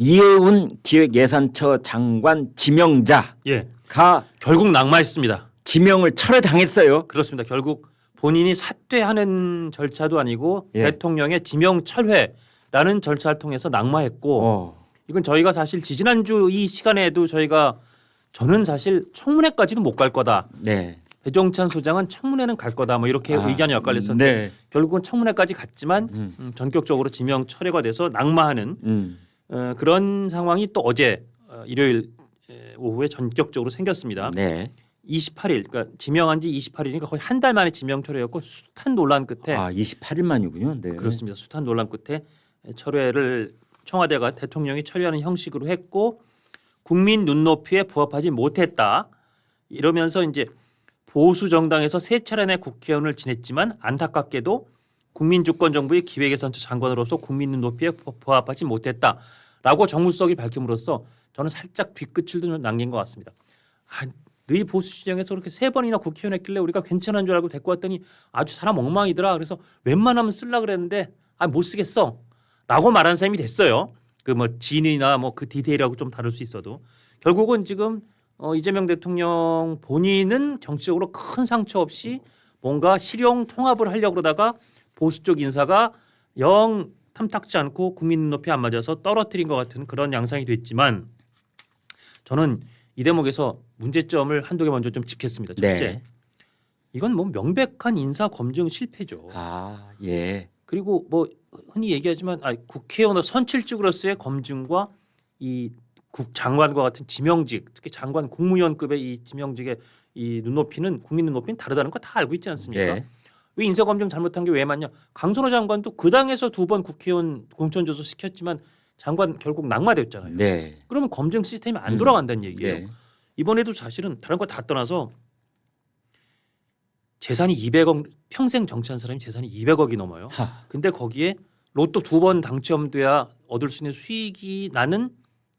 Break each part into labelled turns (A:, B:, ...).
A: 이해운 기획예산처 장관 지명자가
B: 예. 결국 낙마했습니다.
A: 지명을 철회당했어요.
B: 그렇습니다. 결국 본인이 사퇴하는 절차도 아니고
A: 예.
B: 대통령의 지명 철회라는 절차를 통해서 낙마했고 이건 저희가 사실 지지난주 이 시간에도 저는 사실 청문회까지는 못 갈 거다.
A: 네.
B: 배종찬 소장은 청문회는 갈 거다. 뭐 이렇게 의견이 엇갈렸었는데
A: 네.
B: 결국은 청문회까지 갔지만 전격적으로 지명 철회가 돼서 낙마하는 그런 상황이 또 어제 일요일 오후에 전격적으로 생겼습니다.
A: 네.
B: 28일 그러니까 지명한 지 28일이니까 거의 한 달 만에 지명 철회였고 숱한 논란 끝에
A: 28일 만이군요. 네.
B: 그렇습니다. 숱한 논란 끝에 철회를 청와대가 대통령이 철회하는 형식으로 했고 국민 눈높이에 부합하지 못했다. 이러면서 이제 보수 정당에서 세 차례의 국회의원을 지냈지만 안타깝게도 국민주권정부의 기획예산처 장관으로서 국민 눈높이에 부합하지 못했다라고 정무수석이 밝힘으로써 저는 살짝 뒤끝을 좀 남긴 것 같습니다. 너희 보수 진영에서 그렇게 세 번이나 국회의원 했길래 우리가 괜찮은 줄 알고 데리고 왔더니 아주 사람 엉망이더라. 그래서 웬만하면 쓰려고 그랬는데 못 쓰겠어 라고 말한 셈이 됐어요. 그 뭐 진이나 뭐 그 디테일하고 좀 다를 수 있어도 결국은 지금 이재명 대통령 본인은 정치적으로 큰 상처 없이 뭔가 실용 통합을 하려고 그러다가 보수 쪽 인사가 영 탐탁지 않고 국민 눈높이 안 맞아서 떨어뜨린 것 같은 그런 양상이 됐지만 저는 이 대목에서 문제점을 한두 개 먼저 좀 짚겠습니다. 첫째,
A: 네.
B: 이건 뭐 명백한 인사 검증 실패죠.
A: 예.
B: 그리고 뭐 흔히 얘기하지만 국회의원 선출직으로서의 검증과 이 장관과 같은 지명직, 특히 장관 국무위원급의 이 지명직의 이 눈높이는 국민 눈높이는 다르다는 거 다 알고 있지 않습니까?
A: 네.
B: 왜 인사 검증 잘못한 게 왜 맞냐? 강선호 장관도 그 당에서 2번 국회의원 공천조서 시켰지만 장관 결국 낙마됐잖아요.
A: 네.
B: 그러면 검증 시스템이 안 돌아간다는 얘기예요.
A: 네.
B: 이번에도 사실은 다른 거 다 떠나서 재산이 200억 평생 정치한 사람이 재산이 200억이 넘어요. 근데 거기에 로또 2번 당첨돼야 얻을 수 있는 수익이 나는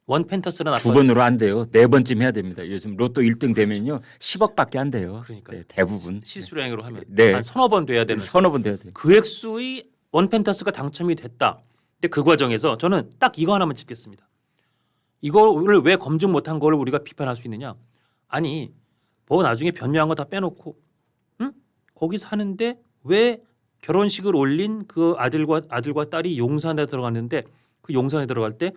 B: 원펜터스나
A: 2번으로 안 돼요. 4번쯤 해야 됩니다. 요즘 로또 1등 되면요 10억밖에 안 돼요.
B: 그러니까요.
A: 네, 대부분
B: 실수령으로 하면
A: 네.
B: 한 서너 번 돼야 되는
A: 서너 번 돼야 돼요.
B: 그 액수의 원펜터스가 당첨이 됐다. 근데 그 과정에서 저는 딱 이거 하나만 짚겠습니다. 이거를 왜 검증 못한 거를 우리가 비판할 수 있느냐? 아니 뭐 나중에 변명한 거 다 빼놓고 거기 사는데 왜 결혼식을 올린 그 아들과 딸이 용산에 들어갔는데 그 용산에 들어갈 때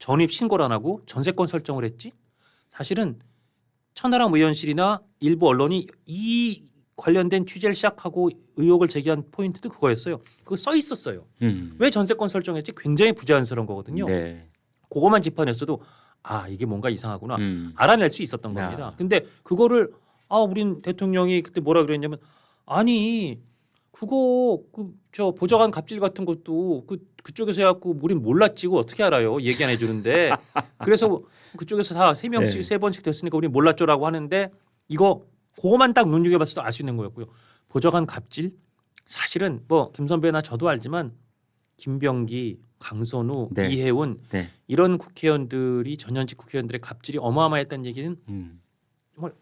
B: 전입 신고를 안 하고 전세권 설정을 했지? 사실은 천하람 의원실이나 일부 언론이 이 관련된 취재를 시작하고 의혹을 제기한 포인트도 그거였어요. 그거 써 있었어요. 왜 전세권 설정했지? 굉장히 부자연스러운 거거든요.
A: 네.
B: 그거만 짚어냈어도 이게 뭔가 이상하구나 알아낼 수 있었던 겁니다. 근데 그거를 우린 대통령이 그때 뭐라 그랬냐면 그거 저 보좌관 갑질 같은 것도 그쪽에서 해갖고 우린 몰랐지 그 어떻게 알아요? 얘기 안 해주는데 그래서 그쪽에서 다 3명씩
A: 네.
B: 3번씩 됐으니까 우린 몰랐죠라고 하는데 그거만 딱 눈여겨봤어도 알 수 있는 거였고요. 보좌관 갑질 사실은 뭐 김 선배나 저도 알지만 김병기, 강선우,
A: 네.
B: 이해운
A: 네.
B: 이런 국회의원들이 전현직 국회의원들의 갑질이 어마어마했다는 얘기는 정말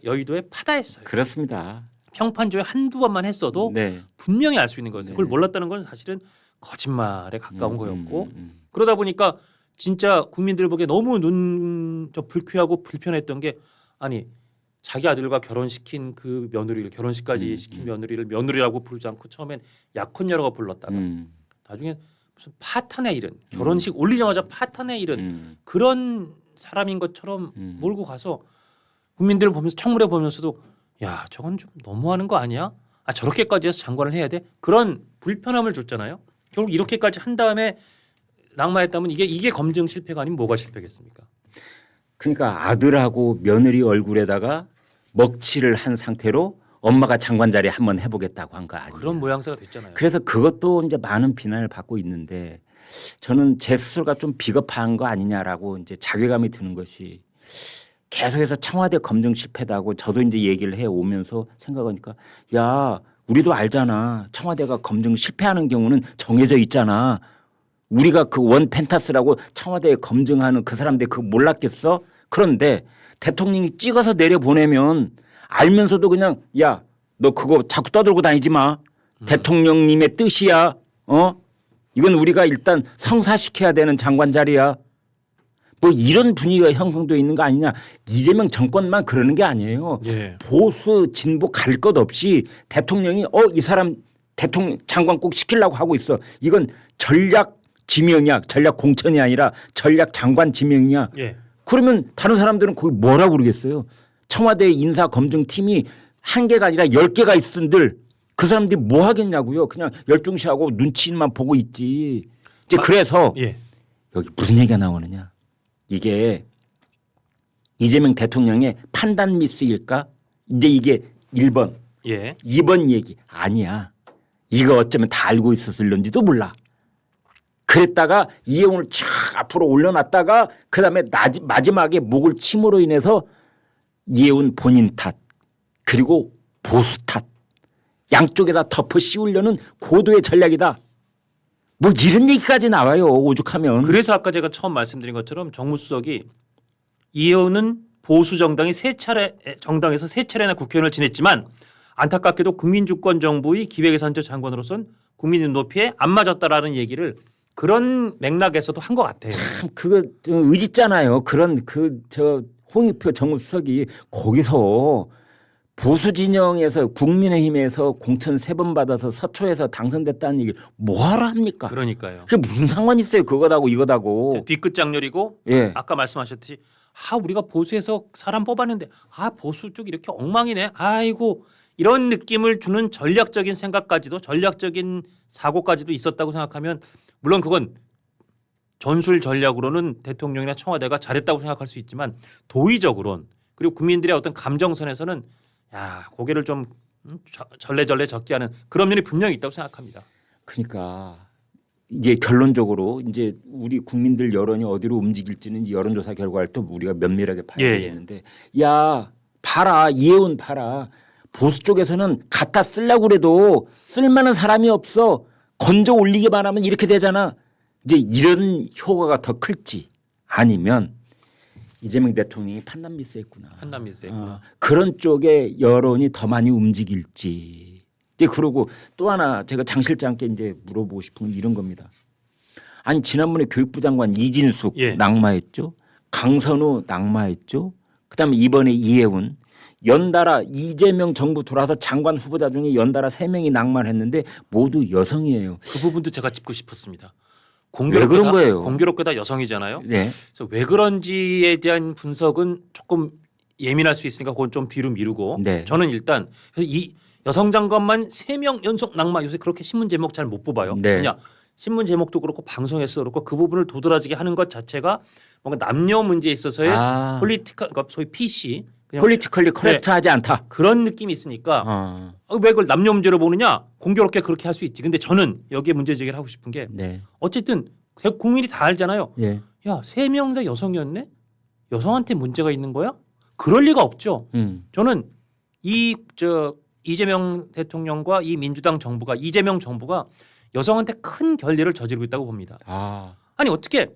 B: 여의도에 파다했어요.
A: 그렇습니다.
B: 평판조에 한두 번만 했어도
A: 네.
B: 분명히 알 수 있는 거였어요.
A: 네.
B: 그걸 몰랐다는 건 사실은 거짓말에 가까운 거였고
A: 음.
B: 그러다 보니까 진짜 국민들 보기에 너무 좀 불쾌하고 불편했던 게 자기 아들과 결혼시킨 그 며느리를 결혼식까지 시킨 며느리를 며느리라고 부르지 않고 처음엔 약혼녀라고 불렀다가 나중에 무슨 파탄의 일은 결혼식 올리자마자 파탄의 일은 그런 사람인 것처럼 몰고 가서 국민들을 보면서 청문회 보면서도 야 저건 좀 너무하는 거 아니야? 저렇게까지 해서 장관을 해야 돼? 그런 불편함을 줬잖아요. 결국 이렇게까지 한 다음에 낙마했다면 이게 검증 실패가 아니면 뭐가 실패겠습니까?
A: 그러니까 아들하고 며느리 얼굴에다가 먹칠을 한 상태로 엄마가 장관 자리 한번 해보겠다고 한 거 아니에요.
B: 그런 모양새가 됐잖아요.
A: 그래서 그것도 이제 많은 비난을 받고 있는데 저는 제 스스로가 좀 비겁한 거 아니냐라고 이제 자괴감이 드는 것이 계속해서 청와대 검증 실패다고 저도 이제 얘기를 해 오면서 생각하니까 야 우리도 알잖아. 청와대가 검증 실패하는 경우는 정해져 있잖아. 우리가 그 원 펜타스라고 청와대에 검증하는 그 사람들 그거 몰랐겠어? 그런데 대통령이 찍어서 내려보내면 알면서도 그냥 야 너 그거 자꾸 떠들고 다니지 마. 대통령님의 뜻이야. 이건 우리가 일단 성사시켜야 되는 장관 자리야. 뭐 이런 분위기가 형성되어 있는 거 아니냐. 이재명 정권만 그러는 게 아니에요.
B: 예.
A: 보수 진보 갈 것 없이 대통령이 이 사람 대통령 장관 꼭 시키려고 하고 있어. 이건 전략 지명이야. 전략 공천이 아니라 전략 장관 지명이야.
B: 예.
A: 그러면 다른 사람들은 거기 뭐라고 그러겠어요. 청와대 인사검증팀이 1개가 아니라 10개가 있은들 그 사람들이 뭐 하겠냐고요. 그냥 열중시하고 눈치만 보고 있지. 이제 그래서
B: 예.
A: 여기 무슨 얘기가 나오느냐. 이게 이재명 대통령의 판단 미스일까? 이제 이게 1번.
B: 예.
A: 2번 얘기 아니야. 이거 어쩌면 다 알고 있었을런지도 몰라. 그랬다가 이해운을 쫙 앞으로 올려놨다가 그다음에 마지막에 목을 침으로 인해서 이해운 본인 탓 그리고 보수 탓 양쪽에다 덮어 씌우려는 고도의 전략이다. 뭐 이런 얘기까지 나와요. 오죽하면.
B: 그래서 아까 제가 처음 말씀드린 것처럼 정무수석이 이해운은 보수 정당이 정당에서 세 차례나 국회의원을 지냈지만 안타깝게도 국민주권정부의 기획예산처 장관으로서는 국민 눈높이에 안 맞았다라는 얘기를 그런 맥락에서도 한 것 같아요.
A: 참 그거 좀 의짓잖아요. 그런 홍익표 정무수석이 거기서 보수 진영에서 국민의힘에서 공천 3번 받아서 서초에서 당선됐다는 얘기를 뭐하러 합니까?
B: 그러니까요.
A: 그게 무슨 상관이 있어요. 그거다고 이거다고.
B: 뒤끝 장렬이고
A: 예.
B: 아까 말씀하셨듯이 우리가 보수에서 사람 뽑았는데 보수 쪽 이렇게 엉망이네. 아이고 이런 느낌을 주는 전략적인 생각까지도 전략적인 사고까지도 있었다고 생각하면 물론 그건 전술 전략으로는 대통령이나 청와대가 잘했다고 생각할 수 있지만 도의적으로는 그리고 국민들의 어떤 감정선에서는 고개를 좀 절레절레 적게 하는 그런 면이 분명히 있다고 생각합니다.
A: 그러니까 이게 결론적으로 이제 우리 국민들 여론이 어디로 움직일지는 여론조사 결과를 또 우리가 면밀하게 봐야
B: 예.
A: 되겠는데 야 봐라 이해운 봐라 보수 쪽에서는 갖다 쓰려고 그래도 쓸만한 사람이 없어 건져 올리기만 하면 이렇게 되잖아. 이제 이런 효과가 더 클지 아니면 이재명 대통령이 판단 미스했구나.
B: 판단 미스했구나.
A: 그런 쪽에 여론이 더 많이 움직일지. 이제 그리고 또 하나 제가 장 실장께 이제 물어보고 싶은 건 이런 겁니다. 아니 지난번에 교육부 장관 이진숙
B: 예.
A: 낙마했죠. 강선우 낙마했죠. 그다음에 이번에 이해운 연달아 이재명 정부 들어와서 장관 후보자 중에 연달아 3명이 낙마했는데 모두 여성이에요.
B: 그 부분도 제가 짚고 싶었습니다.
A: 왜 그런 거예요?
B: 공교롭게 다 여성이잖아요.
A: 네.
B: 그래서 왜 그런지에 대한 분석은 조금 예민할 수 있으니까 그건 좀 뒤로 미루고
A: 네.
B: 저는 일단 이 여성 장관만 3명 연속 낙마 요새 그렇게 신문 제목 잘 못 뽑아요.
A: 네.
B: 그냥 신문 제목도 그렇고 방송에서 그렇고 그 부분을 도드라지게 하는 것 자체가 뭔가 남녀 문제에 있어서의 그러니까 소위 PC 그냥
A: 폴리티컬리 커렉트하지 않다.
B: 그런 느낌이 있으니까 왜 그걸 남녀 문제로 보느냐 공교롭게 그렇게 할 수 있지. 근데 저는 여기에 문제 제기를 하고 싶은 게
A: 네.
B: 어쨌든 국민이 다 알잖아요.
A: 예.
B: 야, 3명 다 여성이었네? 여성한테 문제가 있는 거야? 그럴 리가 없죠. 저는 이재명 대통령과 이 민주당 정부가 이재명 정부가 여성한테 큰 결례를 저지르고 있다고 봅니다. 아니 어떻게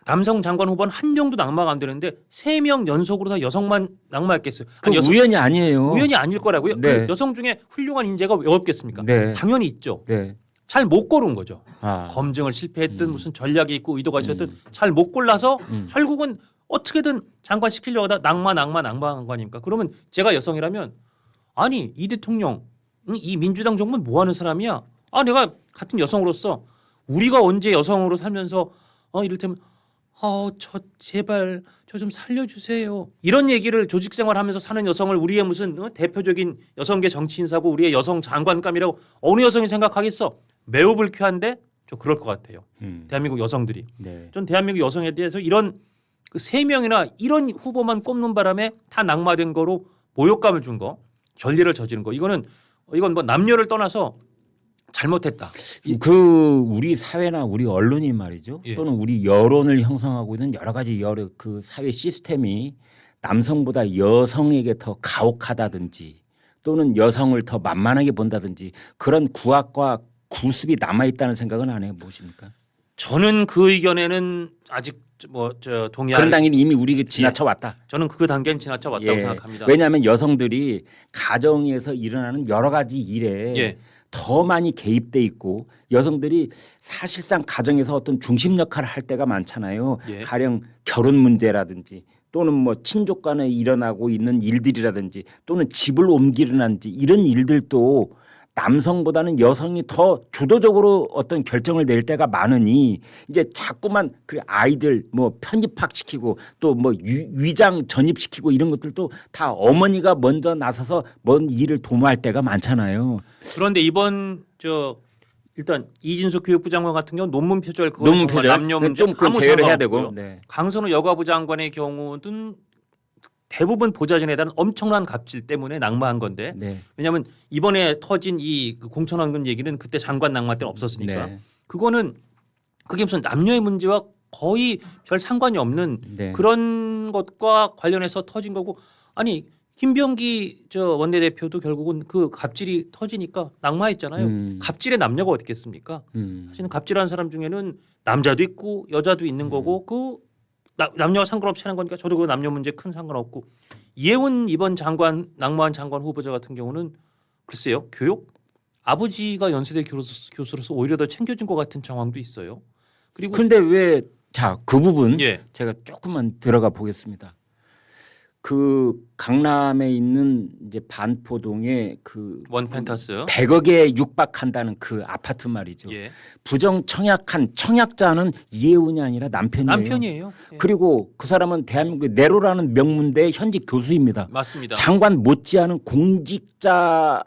B: 남성 장관 후보는 한 명도 낙마가 안 되는데 3명 연속으로 다 여성만 낙마했겠어요?
A: 그 우연이 아니에요.
B: 우연이 아닐 거라고요?
A: 네.
B: 그 여성 중에 훌륭한 인재가 왜 없겠습니까?
A: 네.
B: 당연히 있죠.
A: 네.
B: 잘 못 고른 거죠. 검증을 실패했든
A: 음.
B: 무슨 전략이 있고 의도가 있었든 잘 못 골라서 결국은 어떻게든 장관 시키려고 하다 낙마한 거 아닙니까? 그러면 제가 여성이라면 아니 이 대통령 이 민주당 정부는 뭐 하는 사람이야? 내가 같은 여성으로서 우리가 언제 여성으로 살면서 이를테면 저 제발 저 좀 살려주세요. 이런 얘기를 조직 생활하면서 사는 여성을 우리의 무슨 대표적인 여성계 정치인사고 우리의 여성 장관감이라고 어느 여성이 생각하겠어? 매우 불쾌한데 저 그럴 것 같아요. 대한민국 여성들이.
A: 네.
B: 전 대한민국 여성에 대해서 이런 그 3명이나 이런 후보만 꼽는 바람에 다 낙마된 거로 모욕감을 준 거, 결례를 저지른 거. 이건 뭐 남녀를 떠나서 잘못했다.
A: 우리 사회나 우리 언론이 말이죠.
B: 예.
A: 또는 우리 여론을 형성하고 있는 여러 가지 그 사회 시스템이 남성보다 여성에게 더 가혹하다든지 또는 여성을 더 만만하게 본다든지 그런 구악과 구습이 남아 있다는 생각은 안 해보십니까?
B: 저는 그 의견에는 아직 동의하는.
A: 그런 단계는 이미 우리 지나쳐 왔다.
B: 저는 그 단계는 지나쳐 왔다고 생각합니다.
A: 왜냐하면 여성들이 가정에서 일어나는 여러 가지 일에
B: 예.
A: 더 많이 개입돼 있고 여성들이 사실상 가정에서 어떤 중심 역할을 할 때가 많잖아요.
B: 예.
A: 가령 결혼 문제라든지 또는 뭐 친족 간에 일어나고 있는 일들이라든지 또는 집을 옮기려는지 이런 일들도 남성보다는 여성이 더 주도적으로 어떤 결정을 낼 때가 많으니 이제 자꾸만 그 아이들 뭐 편입학시키고 또 뭐 위장 전입시키고 이런 것들도 다 어머니가 먼저 나서서 뭔 일을 도모할 때가 많잖아요.
B: 그런데 이번 일단 이진숙 교육부 장관 같은 경우 논문 표절 그거
A: 논문
B: 정말
A: 표절?
B: 남녀 문제
A: 좀 그건
B: 아무
A: 제외를 해야
B: 상관없고요.
A: 되고. 네.
B: 강선우 여가부 장관의 경우는 대부분 보좌진에 대한 엄청난 갑질 때문에 낙마한 건데
A: 네.
B: 왜냐하면 이번에 터진 이 공천원금 얘기는 그때 장관 낙마 때는 없었으니까
A: 네.
B: 그게 무슨 남녀의 문제와 거의 별 상관이 없는
A: 네.
B: 그런 것과 관련해서 터진 거고 아니 김병기 원내대표도 결국은 그 갑질이 터지니까 낙마했잖아요. 갑질의 남녀가 어떻겠습니까? 사실은 갑질하는 사람 중에는 남자도 있고 여자도 있는 거고 그 남녀와 상관없이 하는 거니까 저도 그 남녀 문제 큰 상관없고 이해운 이번 장관 낙마한 장관 후보자 같은 경우는 글쎄요 교육 아버지가 연세대 교수로서 오히려 더 챙겨준 것 같은 정황도 있어요. 그리고
A: 그런데 왜 자 그 부분
B: 예.
A: 제가 조금만 들어가 보겠습니다. 그 강남에 있는 이제 반포동에 그
B: 원펜타스
A: 100억에 육박한다는 그 아파트 말이죠.
B: 예.
A: 부정 청약한 청약자는 이해운이 아니라 남편이에요.
B: 남편이에요. 예.
A: 그리고 그 사람은 대한민국 네로라는 명문대의 현직 교수입니다.
B: 맞습니다.
A: 장관 못지않은 공직자로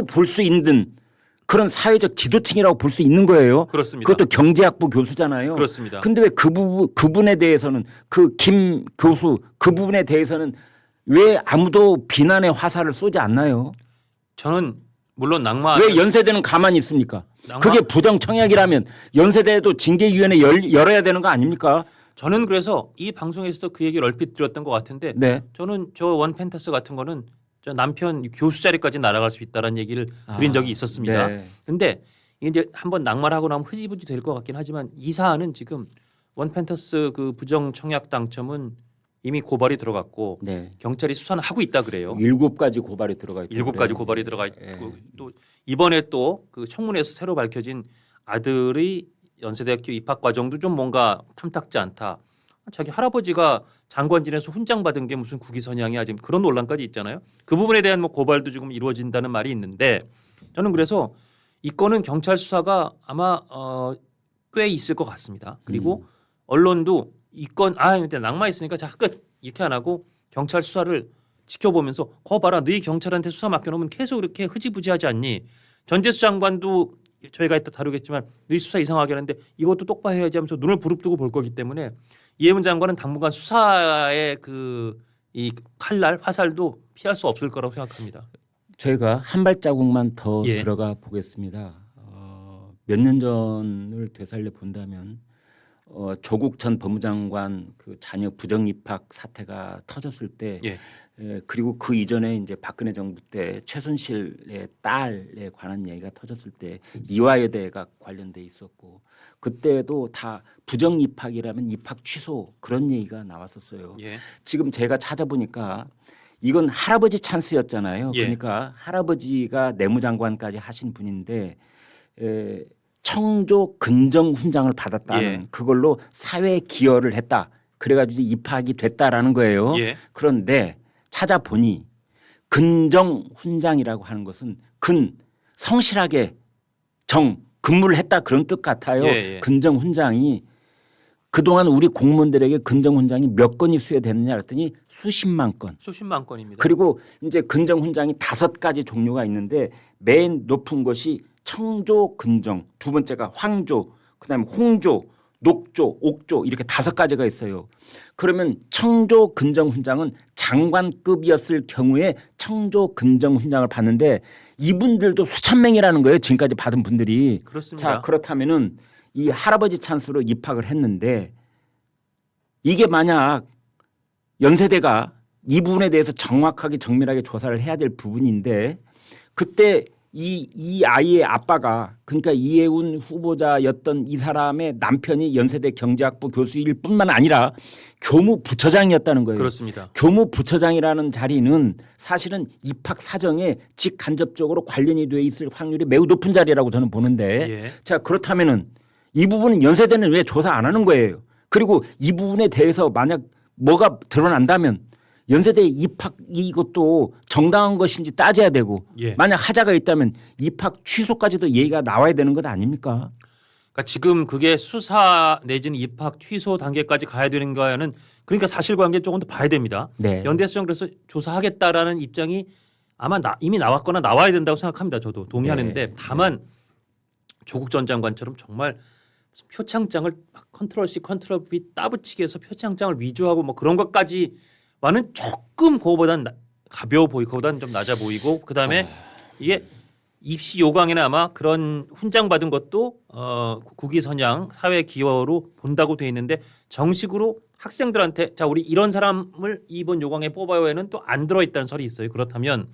A: 볼 수 있는 그런 사회적 지도층이라고 볼 수 있는 거예요.
B: 그렇습니다.
A: 그것도 경제학부 교수잖아요.
B: 그렇습니다.
A: 근데 왜 그분에 대해서는 그 김 교수 그 부분에 대해서는 왜 아무도 비난의 화살을 쏘지 않나요?
B: 저는 물론 낙마
A: 왜 연세대는 가만히 있습니까?
B: 낙마-
A: 그게 부정 청약이라면 연세대도 징계위원회 열어야 되는 거 아닙니까?
B: 저는 그래서 이 방송에서도 그 얘기를 얼핏 드렸던 것 같은데
A: 네.
B: 저는 저 원펜타스 같은 거는 저 남편 교수 자리까지 날아갈 수 있다는 얘기를 드린 적이 있었습니다.
A: 네.
B: 근데 이제 한번 낙마를 하고 나면 흐지부지 될 것 같긴 하지만 이 사안은 지금 원펜터스 그 부정 청약 당첨은 이미 고발이 들어갔고
A: 네.
B: 경찰이 수사는 하고 있다 그래요.
A: 7가지 고발이 들어가 있고
B: 7가지 고발이 들어가 있고
A: 예.
B: 또 이번에 또 그 청문회에서 새로 밝혀진 아들의 연세대학교 입학 과정도 좀 뭔가 탐탁지 않다. 자기 할아버지가 장관진에서 훈장 받은 게 무슨 국위선양이야 지금 그런 논란까지 있잖아요. 그 부분에 대한 뭐 고발도 지금 이루어진다는 말이 있는데 저는 그래서 이 건은 경찰 수사가 아마 꽤 있을 것 같습니다. 그리고 언론도 이 건 근데 낙마했으니까 자 끝 이렇게 안 하고 경찰 수사를 지켜보면서 거 봐라 너희 경찰한테 수사 맡겨놓으면 계속 이렇게 흐지부지하지 않니? 전재수 장관도 저희가 이따 다루겠지만 너희 수사 이상하게 하는데 이것도 똑바로 해야지 하면서 눈을 부릅뜨고 볼 거기 때문에 이해문 장관은 당분간 수사의 이 칼날 화살도 피할 수 없을 거라고 생각합니다.
A: 저희가 한 발자국만 더
B: 예.
A: 들어가 보겠습니다. 몇 년 전을 되살려 본다면 조국 전 법무장관 그 자녀 부정 입학 사태가 터졌을 때
B: 예.
A: 그리고 그 이전에 이제 박근혜 정부 때 최순실의 딸에 관한 얘기가 터졌을 때 이화여대가 관련돼 있었고 그때도 다 부정 입학이라면 입학 취소 그런 얘기가 나왔었어요.
B: 예.
A: 지금 제가 찾아보니까 이건 할아버지 찬스였잖아요.
B: 예.
A: 그러니까 할아버지가 내무장관까지 하신 분인데 청조 근정 훈장을 받았다는
B: 예.
A: 그걸로 사회 기여를 했다. 그래가지고 입학이 됐다라는 거예요.
B: 예.
A: 그런데 찾아보니 근정 훈장이라고 하는 것은 성실하게 근무를 했다 그런 뜻 같아요.
B: 예, 예.
A: 근정 훈장이 그동안 우리 공무원들에게 근정 훈장이 몇 건이 수여됐느냐 했더니 수십만 건.
B: 수십만 건입니다.
A: 그리고 이제 근정 훈장이 5가지 종류가 있는데 맨 높은 것이 청조 근정, 두 번째가 황조, 그다음에 홍조, 녹조, 옥조 이렇게 5가지가 있어요. 그러면 청조 근정 훈장은 장관급이었을 경우에 청조 근정 훈장을 받는데 이분들도 수천 명이라는 거예요. 지금까지 받은 분들이.
B: 그렇습니다.
A: 자, 그렇다면은 이 할아버지 찬스로 입학을 했는데 이게 만약 연세대가 이 부분에 대해서 정확하게 정밀하게 조사를 해야 될 부분인데 그때 이 아이의 아빠가 그러니까 이해운 후보자였던 이 사람의 남편이 연세대 경제학부 교수일 뿐만 아니라 교무부처장이었다는 거예요.
B: 그렇습니다.
A: 교무부처장이라는 자리는 사실은 입학 사정에 직간접적으로 관련이 돼 있을 확률이 매우 높은 자리라고 저는 보는데
B: 예.
A: 자 그렇다면은 이 부분은 연세대는 왜 조사 안 하는 거예요? 그리고 이 부분에 대해서 만약 뭐가 드러난다면 연세대 입학 이것도 정당한 것인지 따져야 되고
B: 예.
A: 만약 하자가 있다면 입학 취소까지도 얘기가 나와야 되는 것 아닙니까?
B: 그러니까 지금 그게 수사 내지는 입학 취소 단계까지 가야 되는 거야는 그러니까 사실관계 조금 더 봐야 됩니다.
A: 네.
B: 연대수정 그래서 조사하겠다라는 입장이 아마 이미 나왔거나 나와야 된다고 생각합니다. 저도 동의하는데
A: 네.
B: 다만 조국 전 장관처럼 정말 무슨 표창장을 막 컨트롤 C 컨트롤 V 따붙이기 해서 표창장을 위조하고 뭐 그런 것까지와는 조금 그거보다는 가벼워 보이고 그거보다는 좀 낮아 보이고 그다음에 이게 입시 요강에는 아마 그런 훈장 받은 것도 국위 선양 사회 기여로 본다고 돼 있는데 정식으로 학생들한테 자 우리 이런 사람을 이번 요강에 뽑아요에는 또 안 들어 있다는 설이 있어요. 그렇다면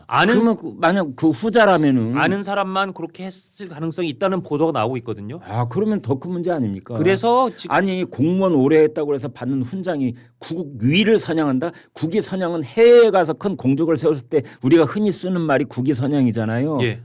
B: 아는
A: 그러면 만약 그 후자라면은
B: 아는 사람만 그렇게 했을 가능성이 있다는 보도가 나오고 있거든요.
A: 그러면 더 큰 문제 아닙니까?
B: 그래서 지금
A: 아니 공무원 오래 했다고 해서 받는 훈장이 국위를 선양한다. 국위 선양은 해외에 가서 큰 공적을 세웠을 때 우리가 흔히 쓰는 말이 국위 선양이잖아요.
B: 예.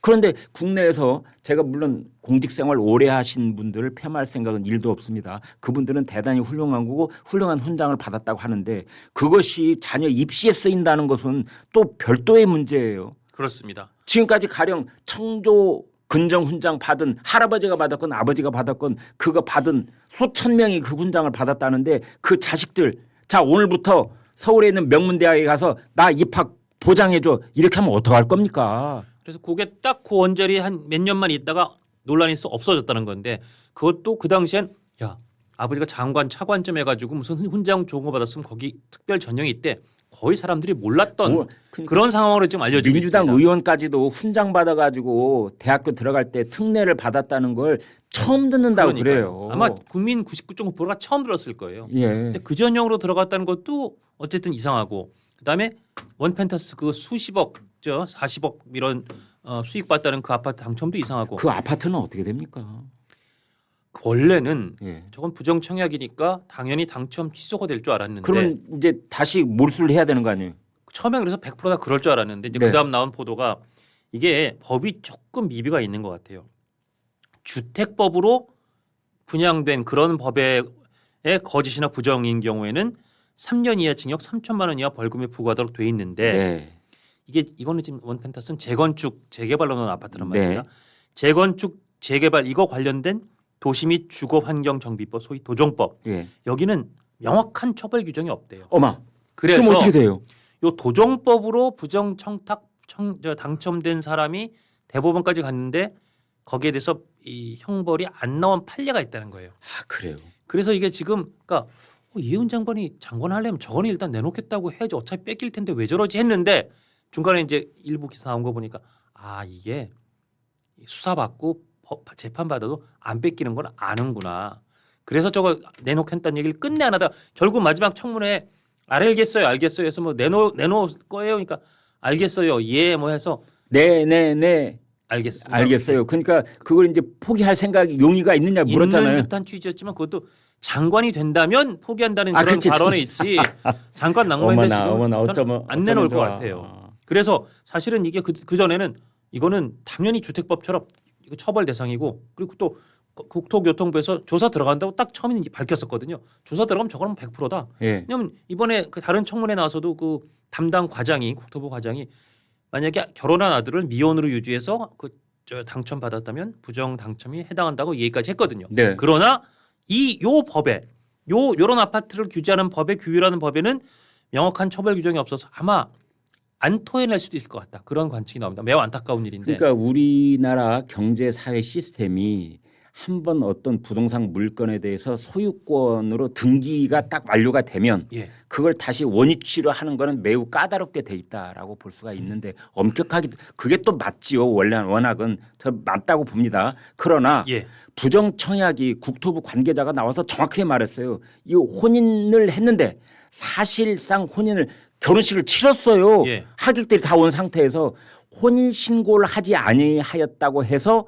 A: 그런데 국내에서 제가 물론 공직생활 오래 하신 분들을 폄하할 생각은 1도 없습니다. 그분들은 대단히 훌륭한 거고 훌륭한 훈장을 받았다고 하는데 그것이 자녀 입시에 쓰인다는 것은 또 별도의 문제예요.
B: 그렇습니다.
A: 지금까지 가령 청조 근정 훈장 받은 할아버지가 받았건 아버지가 받았건 그거 받은 수천 명이 그 훈장을 받았다는데 그 자식들 자 오늘부터 서울에 있는 명문대학에 가서 나 입학 보장해줘 이렇게 하면 어떡할 겁니까?
B: 그래서 그게 딱 그 언저리 한 몇 년만 있다가 논란이 있어 없어졌다는 건데 그것도 그 당시엔 야 아버지가 장관 차관점 해가지고 무슨 훈장 좋은 거 받았으면 거기 특별 전형이 있대. 거의 사람들이 몰랐던 그런 상황으로 지금 알려지고
A: 민주당
B: 있습니다.
A: 의원까지도 훈장 받아가지고 대학교 들어갈 때 특례를 받았다는 걸 처음 듣는다고
B: 그러니까요.
A: 그래요.
B: 아마 국민 99.9%가 처음 들었을 거예요.
A: 예.
B: 근데 그 전형으로 들어갔다는 것도 어쨌든 이상하고 그다음에 원펜터스 그 수십억 40억 이런 수익 받다는 그 아파트 당첨도 이상하고
A: 그 아파트는 어떻게 됩니까?
B: 원래는
A: 예.
B: 저건 부정 청약이니까 당연히 당첨 취소가 될 줄 알았는데
A: 그러면 이제 다시 몰수를 해야 되는 거 아니에요?
B: 처음에 그래서 100%다 그럴 줄 알았는데 이제
A: 네.
B: 그다음 나온 보도가 이게 법이 조금 미비가 있는 것 같아요. 주택법으로 분양된 그런 법의 거짓이나 부정인 경우에는 3년 이하 징역 3천만 원 이하 벌금이 부과하도록 돼 있는데
A: 네.
B: 이거는 지금 원펜터스는 재건축 재개발로 놓은 아파트란
A: 네.
B: 말입니다. 재건축 재개발 이거 관련된 도시 및 주거환경정비법 소위 도정법
A: 예.
B: 여기는 명확한 처벌 규정이 없대요.
A: 어마.
B: 그래서
A: 그럼 어떻게 돼요?
B: 요 도정법으로 부정 청탁 당첨된 사람이 대법원까지 갔는데 거기에 대해서 이 형벌이 안 나온 판례가 있다는 거예요.
A: 그래요.
B: 그래서 이게 지금 그러니까 이해운 장관이 장관 하려면 저거는 일단 내놓겠다고 해야지 어차피 뺏길 텐데 왜 저러지 했는데 중간에 이제 일부 기사 나온 거 보니까 이게 수사받고 재판 받아도 안 뺏기는 걸 아는구나. 그래서 저거 내놓겠다는 얘기를 끝내 안 하다가 결국 마지막 청문회 알겠어요 해서 뭐 내놓을 거예요. 그러니까 알겠어요. 예 뭐 해서
A: 네.
B: 알겠습니다.
A: 알겠어요. 그러니까 그걸 이제 포기할 생각이 용의가 있느냐 물었잖아요.
B: 있는 듯한 취지였지만 그것도 장관이 된다면 포기한다는 그런
A: 그렇지.
B: 발언이 있지. 장관 낭만인데 지금
A: 어쩌면
B: 안 내놓을 것
A: 좋아.
B: 같아요. 그래서 사실은 이게 그 전에는 이거는 당연히 주택법처럼 이거 처벌 대상이고 그리고 또 국토교통부에서 조사 들어간다고 딱 처음에 밝혔었거든요. 조사 들어가면 저거는 100%다.
A: 예.
B: 왜냐하면 이번에 그 다른 청문회 나와서도 그 담당 과장이 국토부 과장이 만약에 결혼한 아들을 미혼으로 유지해서 저 당첨 받았다면 부정 당첨이 해당한다고 얘기까지 했거든요.
A: 네.
B: 그러나 요 법에 요런 아파트를 규제하는 법에 규율하는 법에는 명확한 처벌 규정이 없어서 아마 안 토해낼 수도 있을 것 같다. 그런 관측이 나옵니다. 매우 안타까운 일인데.
A: 그러니까 우리나라 경제 사회 시스템이 한번 어떤 부동산 물건에 대해서 소유권으로 등기가 딱 완료가 되면
B: 예.
A: 그걸 다시 원위치로 하는 거는 매우 까다롭게 돼 있다라고 볼 수가 있는데 엄격하게 그게 또 맞지요. 원래 워낙은 저 맞다고 봅니다. 그러나
B: 예.
A: 부정 청약이 국토부 관계자가 나와서 정확하게 말했어요. 이 혼인을 했는데 사실상 혼인을 결혼식을 치렀어요.
B: 예.
A: 하객들이 다 온 상태에서 혼인 신고를 하지 아니하였다고 해서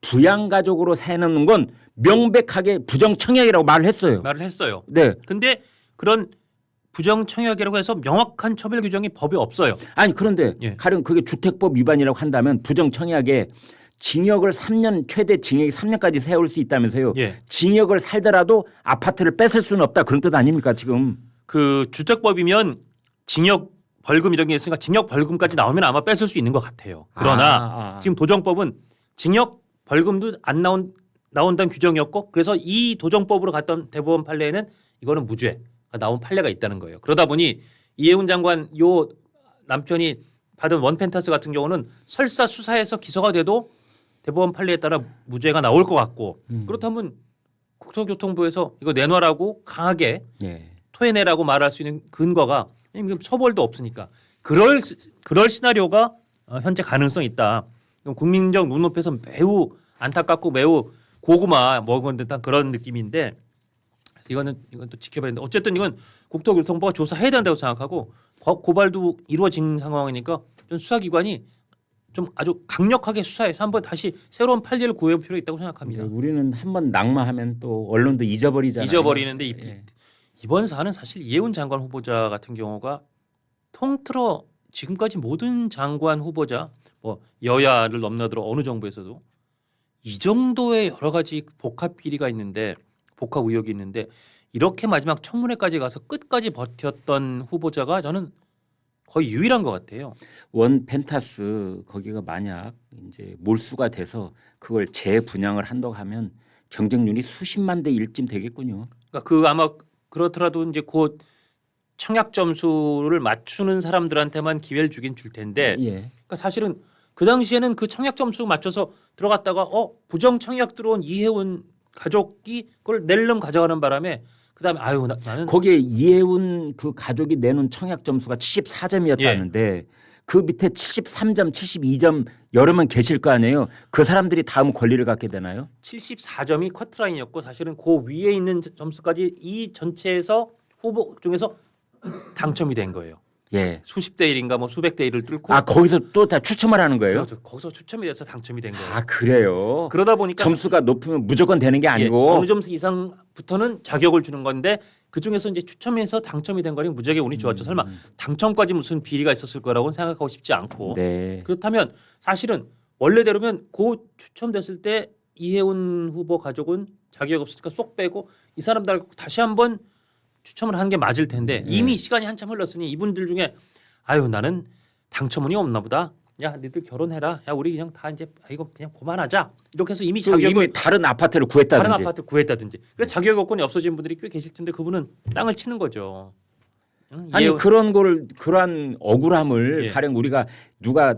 A: 부양가족으로 세우는 건 명백하게 부정청약이라고 말을 했어요.
B: 말을 했어요.
A: 네.
B: 근데 그런 부정청약이라고 해서 명확한 처벌 규정이 법에 없어요.
A: 아니 그런데
B: 예.
A: 가령 그게 주택법 위반이라고 한다면 부정청약에 징역을 3년 최대 징역이 3년까지 세울 수 있다면서요.
B: 예.
A: 징역을 살더라도 아파트를 뺏을 수는 없다 그런 뜻 아닙니까 지금?
B: 그 주택법이면 징역 벌금 이런 게 있으니까 징역 벌금까지 나오면 아마 뺏을 수 있는 것 같아요. 그러나 지금 도정법은 징역 벌금도 안 나온다는 규정이었고 그래서 이 도정법으로 갔던 대법원 판례에는 이거는 무죄가 나온 판례가 있다는 거예요. 그러다 보니 이해훈 장관 요 남편이 받은 원펜타스 같은 경우는 설사 수사에서 기소가 돼도 대법원 판례에 따라 무죄가 나올 것 같고 그렇다면 국토교통부에서 이거 내놔라고 강하게
A: 예.
B: 토해내라고 말할 수 있는 근거가 처벌도 없으니까 그럴 시나리오가 현재 가능성이 있다. 국민적 눈높이에서 매우 안타깝고 매우 고구마 먹은 듯한 그런 느낌인데 이건 또 지켜봐야 되는데 어쨌든 이건 국토교통부가 조사해야 된다고 생각하고 고발도 이루어진 상황이니까 좀 수사기관이 좀 아주 강력하게 수사해서 한번 다시 새로운 판례를 구해볼 필요가 있다고 생각합니다.
A: 우리는 한번 낙마하면 또 언론도 잊어버리잖아요.
B: 잊어버리는데
A: 예.
B: 이번 사안은 사실 이해훈 장관 후보자 같은 경우가 통틀어 지금까지 모든 장관 후보자 뭐 여야를 넘나들어 어느 정부에서도 이 정도의 여러 가지 복합 비리가 있는데 복합 의혹이 있는데 이렇게 마지막 청문회까지 가서 끝까지 버텼던 후보자가 저는 거의 유일한 것 같아요.
A: 원 펜타스 거기가 만약 이제 몰수가 돼서 그걸 재분양을 한다고 하면 경쟁률이 수십만 대 1쯤 되겠군요.
B: 그러니까 그 아마 그렇더라도 이제 곧 청약 점수를 맞추는 사람들한테만 기회를 주긴 줄 텐데
A: 예.
B: 그러니까 사실은 그 당시에는 그 청약 점수 맞춰서 들어갔다가 부정 청약 들어온 이해훈 가족이 그걸 낼름 가져가는 바람에 그다음에 아유 나는
A: 거기에 이해훈 그 가족이 내놓은 청약 점수가 74점이었다는데 그 밑에 73점, 72점 여러 명 계실 거 아니에요. 그 사람들이 다음 권리를 갖게 되나요?
B: 74점이 커트라인이었고 사실은 그 위에 있는 점수까지 이 전체에서 후보 중에서 당첨이 된 거예요.
A: 예.
B: 수십 대 1인가 뭐 수백 대 1을 뚫고
A: 아 거기서 또 다 추첨을 하는 거예요?
B: 그래서 거기서 추첨이 돼서 당첨이 된 거예요.
A: 아 그래요.
B: 그러다 보니까
A: 점수가 높으면 무조건 되는 게 아니고
B: 어느 점수 이상부터는 자격을 주는 건데 그 중에서 이제 추첨해서 당첨이 된 거니 무지하게 운이 좋았죠. 설마 당첨까지 무슨 비리가 있었을 거라고는 생각하고 싶지 않고
A: 네.
B: 그렇다면 사실은 원래대로면 그 추첨됐을 때 이해훈 후보 가족은 자격 없으니까 쏙 빼고 이 사람들 다시 한번 추첨을 하는 게 맞을 텐데 이미 시간이 한참 흘렀으니 이분들 중에 아유 나는 당첨운이 없나 보다. 야 니들 결혼해라. 야 우리 그냥 다 이제 이거 그냥 그만하자. 이렇게 해서 이미 자격을
A: 이미 다른 아파트를 구했다든지.
B: 다른 아파트 구했다든지. 그래서 자격 요건이 없어진 분들이 꽤 계실 텐데 그분은 땅을 치는 거죠.
A: 아니 그런 거를 그러한 억울함을
B: 예.
A: 가령 우리가 누가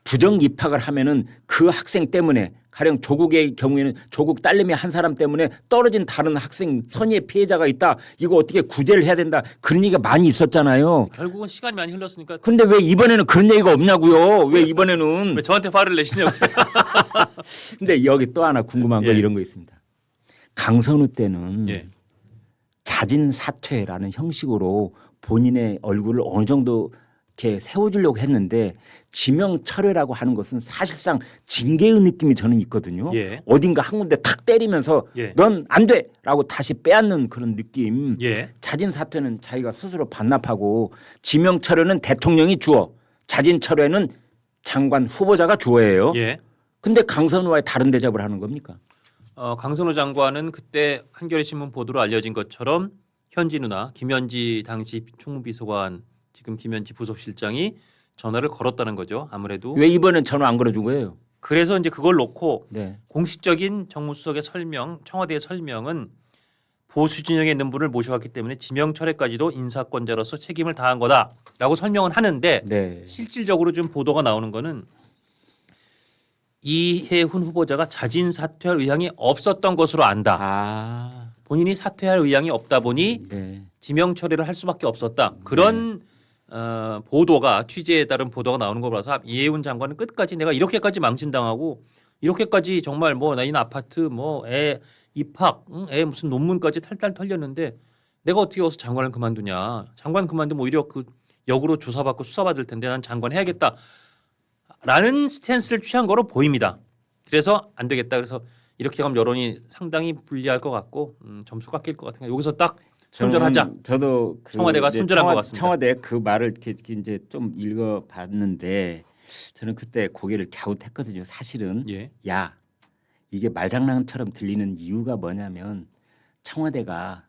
A: 부정 입학을 하면은 그 학생 때문에 가령 조국의 경우에는 조국 딸내미 한 사람 때문에 떨어진 다른 학생 선의의 피해자가 있다. 이거 어떻게 구제를 해야 된다. 그런 얘기가 많이 있었잖아요.
B: 결국은 시간이 많이 흘렀으니까
A: 근데 왜 이번에는 그런 얘기가 없냐고요. 왜 이번에는.
B: 왜 저한테 화를 내시냐고.
A: 근데 여기 또 하나 궁금한 거
B: 예.
A: 이런 거 있습니다. 강선우 때는
B: 예.
A: 자진 사퇴라는 형식으로 본인의 얼굴을 어느 정도 이렇게 세워주려고 했는데 지명 철회라고 하는 것은 사실상 징계의 느낌이 저는 있거든요.
B: 예.
A: 어딘가 한 군데 탁 때리면서
B: 예.
A: 넌 안 돼라고 다시 빼앗는 그런 느낌.
B: 예.
A: 자진 사퇴는 자기가 스스로 반납하고 지명 철회는 대통령이 주어 자진 철회는 장관 후보자가 주어예요.
B: 예.
A: 근데 강선우와의 다른 대접을 하는 겁니까?
B: 강선우 장관은 그때 한겨레 신문 보도로 알려진 것처럼 현지 누나 김현지 당시 충무비서관 지금 김현지 부속실장이 전화를 걸었다는 거죠. 아무래도
A: 왜 이번엔 전화 안 걸어준 거예요?
B: 그래서 이제 그걸 놓고
A: 네.
B: 공식적인 정무수석의 설명, 청와대의 설명은 보수 진영에 있는 분을 모셔왔기 때문에 지명 철회까지도 인사권자로서 책임을 다한 거다라고 설명은 하는데
A: 네.
B: 실질적으로 좀 보도가 나오는 거는 이해훈 후보자가 자진 사퇴할 의향이 없었던 것으로 안다.
A: 아.
B: 본인이 사퇴할 의향이 없다 보니
A: 네.
B: 지명 처리를 할 수밖에 없었다. 그런 보도가 취재에 따른 보도가 나오는 거 봐서 이해훈 장관은 끝까지 내가 이렇게까지 망신당하고 이렇게까지 정말 뭐 나인 아파트 뭐 애 입학 애 무슨 논문까지 탈탈 털렸는데 내가 어떻게 와서 장관을 그만두냐. 장관 그만두면 오히려 그 역으로 조사받고 수사받을 텐데 난 장관 해야겠다. 라는 스탠스를 취한 거로 보입니다. 그래서 안 되겠다. 그래서 이렇게 가면 여론이 상당히 불리할 것 같고 점수가 깎일 것 같은 거. 여기서 딱 손절하자.
A: 저도
B: 청와대가
A: 이제
B: 손절한 것 같습니다.
A: 청와대 그 말을 이렇게 이제 좀 읽어봤는데 저는 그때 고개를 갸웃했거든요. 사실은
B: 예.
A: 야 이게 말장난처럼 들리는 이유가 뭐냐면 청와대가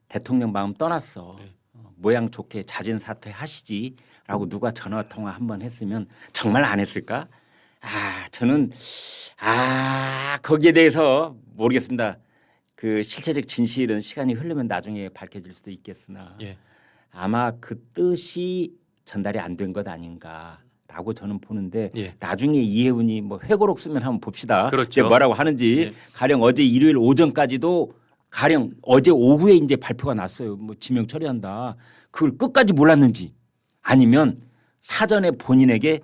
A: 대통령 마음 떠났어.
B: 네.
A: 모양 좋게 자진 사퇴하시지라고 누가 전화 통화 한번 했으면 정말 안 했을까? 저는 거기에 대해서 모르겠습니다. 그 실체적 진실은 시간이 흐르면 나중에 밝혀질 수도 있겠으나
B: 예.
A: 아마 그 뜻이 전달이 안 된 것 아닌가라고 저는 보는데
B: 예.
A: 나중에 이해운이 뭐 회고록 쓰면 한번 봅시다.
B: 그렇죠.
A: 이제 뭐라고 하는지
B: 예.
A: 가령 어제 일요일 오전까지도 가령 어제 오후에 이제 발표가 났어요. 뭐 지명 처리한다. 그걸 끝까지 몰랐는지 아니면 사전에 본인에게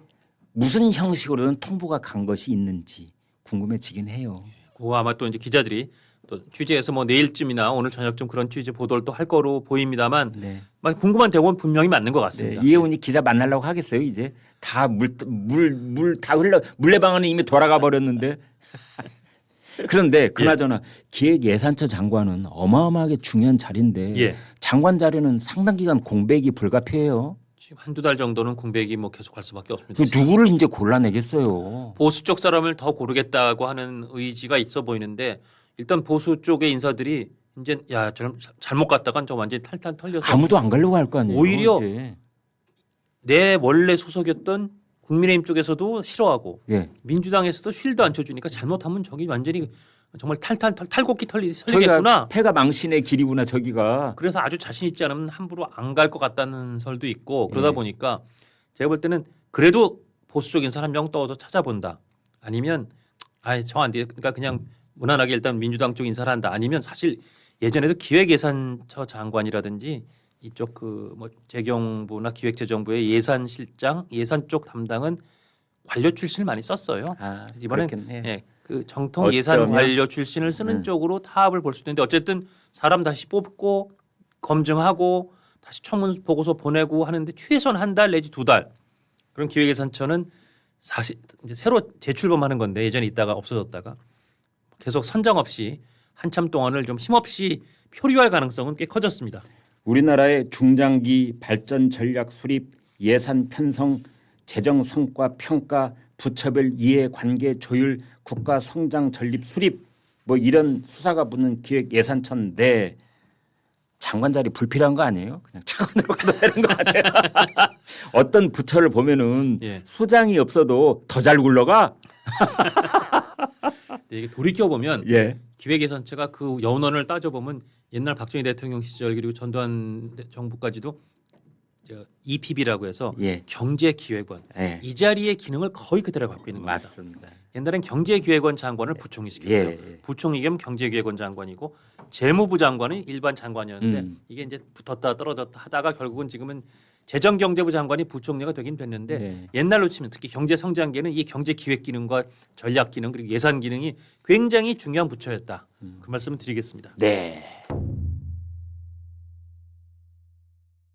A: 무슨 형식으로든 통보가 간 것이 있는지 궁금해지긴 해요.
B: 그거 아마 또 이제 기자들이 또 취재해서 뭐 내일쯤이나 오늘 저녁쯤 그런 취재 보도를 또 할 거로 보입니다만
A: 네.
B: 막 궁금한 대목은 분명히 맞는 것
A: 네,
B: 같습니다.
A: 이혜훈이 기자 만나려고 하겠어요. 이제 다 물 다 흘러 물레방아는 이미 돌아가 버렸는데. 그런데 그나저나 기획예산처 장관은 어마어마하게 중요한 자리인데
B: 예.
A: 장관 자리는 상당 기간 공백이 불가피해요.
B: 지금 한두 달 정도는 공백이 뭐 계속할 수밖에 없습니다.
A: 그 누구를 이제 골라내겠어요.
B: 보수 쪽 사람을 더 고르겠다고 하는 의지가 있어 보이는데 일단 보수 쪽의 인사들이 이제 야 저럼 잘못 갔다간 저 완전히 탈탈 털려서
A: 아무도 안 가려고 할 거 아니에요.
B: 오히려
A: 이제.
B: 내 원래 소속이었던 국민의힘 쪽에서도 싫어하고
A: 예.
B: 민주당에서도 쉴드 안 쳐주니까 잘못하면 저기 완전히 정말 탈곡기
A: 저기가
B: 털리겠구나.
A: 패가 망신의 길이구나 저기가.
B: 그래서 아주 자신 있지 않으면 함부로 안 갈 것 같다는 설도 있고 그러다
A: 예.
B: 보니까 제가 볼 때는 그래도 보수 쪽 인사 한 명 떠서 찾아본다. 아니면 저 안 돼. 그러니까 그냥 무난하게 일단 민주당 쪽 인사를 한다. 아니면 사실 예전에도 기획예산처 장관이라든지 이쪽 그 뭐 재경부나 기획재정부의 예산실장 예산 쪽 담당은 관료 출신을 많이 썼어요. 그래서 이번엔
A: 그렇긴 해요.
B: 예, 그 정통 예산
A: 어쩌면-
B: 관료 출신을 쓰는 쪽으로 타협을 볼 수도 있는데 어쨌든 사람 다시 뽑고 검증하고 다시 청문 보고서 보내고 하는데 최소한 한 달 내지 두 달 그런 기획예산처는 사실 이제 새로 재출범하는 건데 예전에 있다가 없어졌다가 계속 선정 없이 한참 동안을 좀 힘없이 표류할 가능성은 꽤 커졌습니다.
A: 우리나라의 중장기 발전 전략 수립, 예산 편성, 재정 성과 평가, 부처별 이해관계 조율, 국가 성장 전립 수립 뭐 이런 수사가 붙는 기획 예산처인데 장관 자리 불필요한 거 아니에요? 그냥 차관으로 가도 되는 거 아니에요? 어떤 부처를 보면은
B: 예.
A: 수장이 없어도 더 잘 굴러가.
B: 이게 돌이켜 보면
A: 예.
B: 기획예산처가 그 연원을 따져보면 옛날 박정희 대통령 시절 그리고 전두환 정부까지도 EPB라고 해서
A: 예.
B: 경제기획원
A: 예.
B: 이 자리의 기능을 거의 그대로 갖고 있는 겁니다.
A: 맞습니다.
B: 옛날엔 경제기획원 장관을 부총리 시켰어요.
A: 예.
B: 부총리 겸 경제기획원 장관이고 재무부 장관은 일반 장관이었는데 이게 이제 붙었다 떨어졌다 하다가 결국은 지금은 재정경제부 장관이 부총리가 되긴 됐는데
A: 예.
B: 옛날로 치면 특히 경제성장계는 이 경제기획기능과 전략기능 그리고 예산기능이 굉장히 중요한 부처였다. 그 말씀을 드리겠습니다.
A: 네.